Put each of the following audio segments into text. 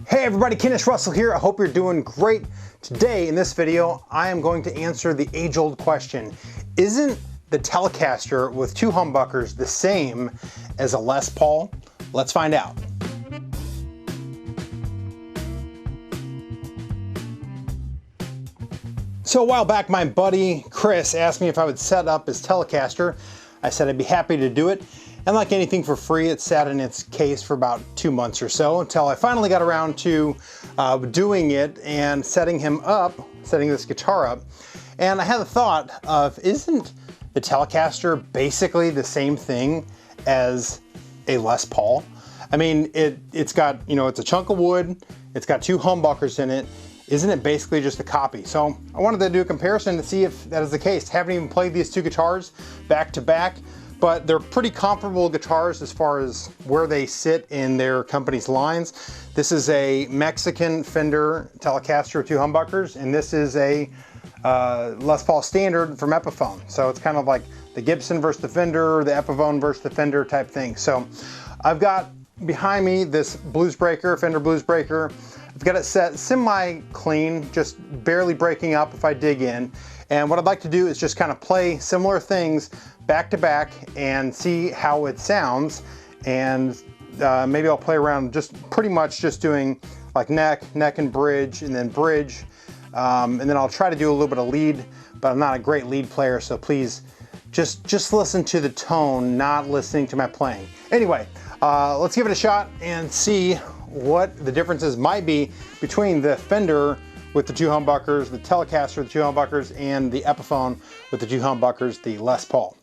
Hey everybody, Kennis Russell here. I hope you're doing great. Today in this video, I am going to answer the age-old question. Isn't the Telecaster with two humbuckers the same as a Les Paul? Let's find out. So a while back, my buddy Chris asked me if I would set up his Telecaster. I said I'd be happy to do it. And like anything for free, it sat in its case for about 2 months or so until I finally got around to doing it and setting this guitar up. And I had the thought of, isn't the Telecaster basically the same thing as a Les Paul? I mean, it's got, it's a chunk of wood, it's got two humbuckers in it. Isn't it basically just a copy? So I wanted to do a comparison to see if that is the case. Haven't even played these two guitars back to back, but they're pretty comparable guitars as far as where they sit in their company's lines. This is a Mexican Fender Telecaster with two humbuckers, and this is a Les Paul Standard from Epiphone. So it's kind of like the Gibson versus the Fender, the Epiphone versus the Fender type thing. So I've got behind me this Bassbreaker, Fender Bassbreaker. I've got it set semi-clean, just barely breaking up if I dig in. And what I'd like to do is just kind of play similar things back to back and see how it sounds. And maybe I'll play around just pretty much just doing like neck and bridge, and then bridge. And then I'll try to do a little bit of lead, but I'm not a great lead player, so please just listen to the tone, not listening to my playing. Anyway, let's give it a shot and see what the differences might be between the Fender with the two humbuckers, the Telecaster with the two humbuckers, and the Epiphone with the two humbuckers, the Les Paul.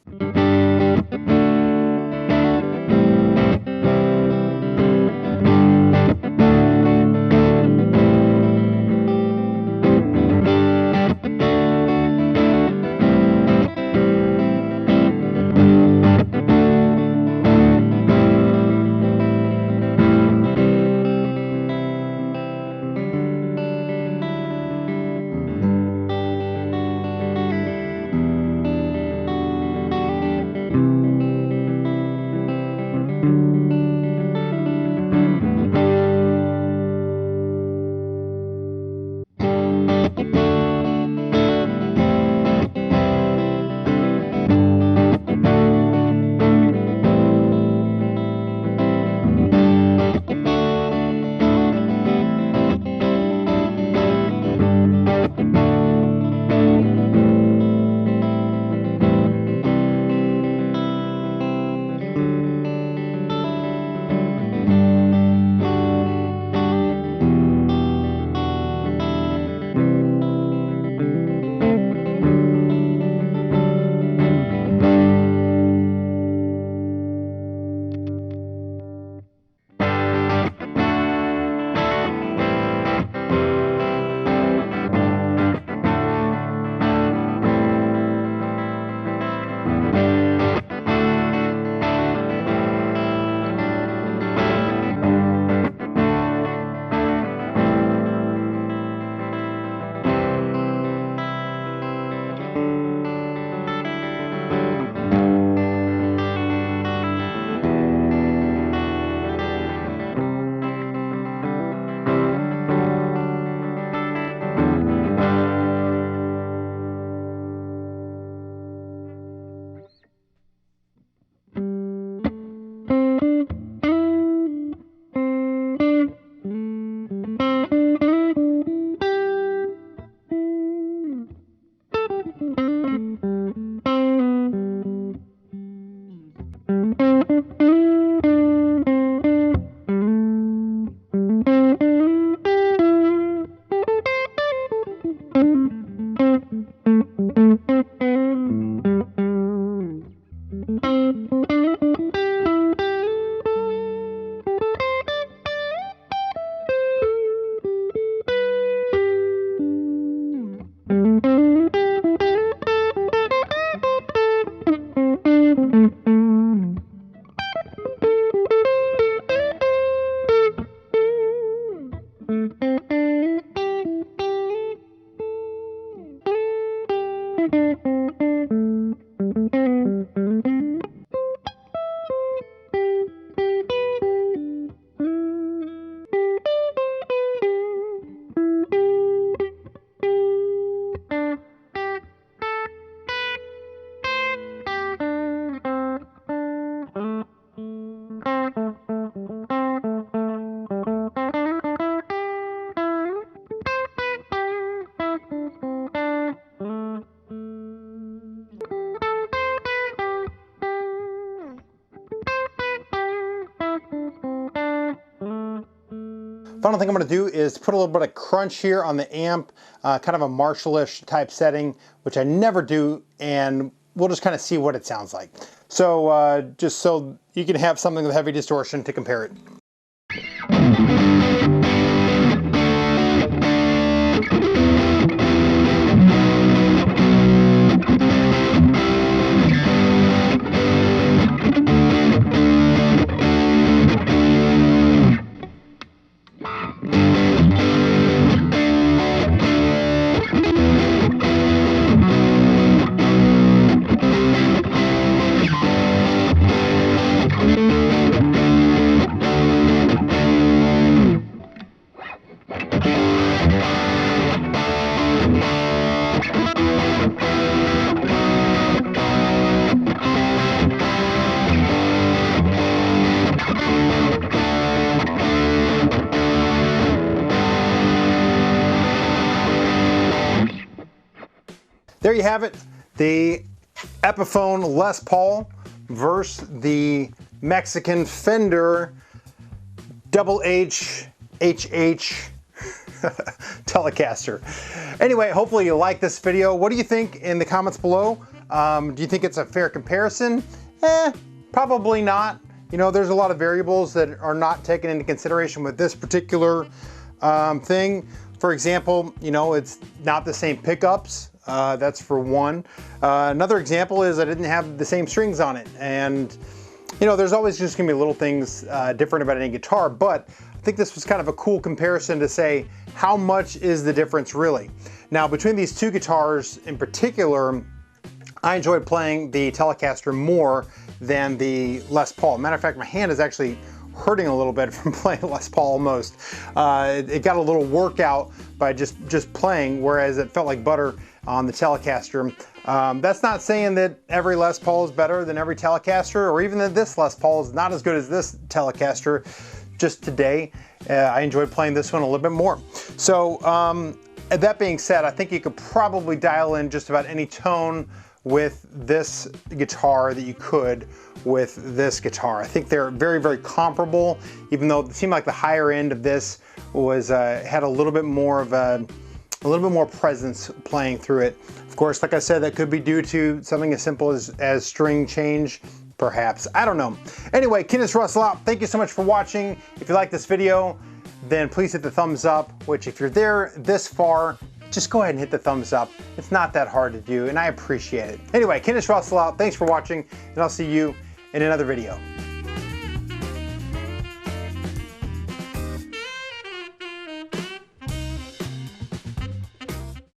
Final thing I'm gonna do is put a little bit of crunch here on the amp, kind of a Marshall-ish type setting, which I never do, and we'll just kind of see what it sounds like. So just so you can have something with heavy distortion to compare it. There you have it, the Epiphone Les Paul versus the Mexican Fender HH Telecaster. Anyway, hopefully you like this video. What do you think in the comments below? Do you think it's a fair comparison? Probably not. You know, there's a lot of variables that are not taken into consideration with this particular thing. For example, you know, it's not the same pickups. That's for one. Another example is I didn't have the same strings on it. And, you know, there's always just gonna be little things different about any guitar, but I think this was kind of a cool comparison to say, how much is the difference really? Now, between these two guitars in particular, I enjoyed playing the Telecaster more than the Les Paul. Matter of fact, my hand is actually hurting a little bit from playing Les Paul almost. It got a little workout by just playing, whereas it felt like butter on the Telecaster. That's not saying that every Les Paul is better than every Telecaster, or even that this Les Paul is not as good as this Telecaster. Just today, I enjoyed playing this one a little bit more. So that being said, I think you could probably dial in just about any tone with this guitar that you could with this guitar. I think they're very, very comparable, even though it seemed like the higher end of this was had a little bit more of a little bit more presence playing through it. Of course, like I said, that could be due to something as simple as string change, perhaps. I don't know. Anyway, Kennis Russell out. Thank you so much for watching. If you like this video, then please hit the thumbs up, which if you're there this far, just go ahead and hit the thumbs up. It's not that hard to do, and I appreciate it. Anyway, Kennis Russell out. Thanks for watching, and I'll see you in another video.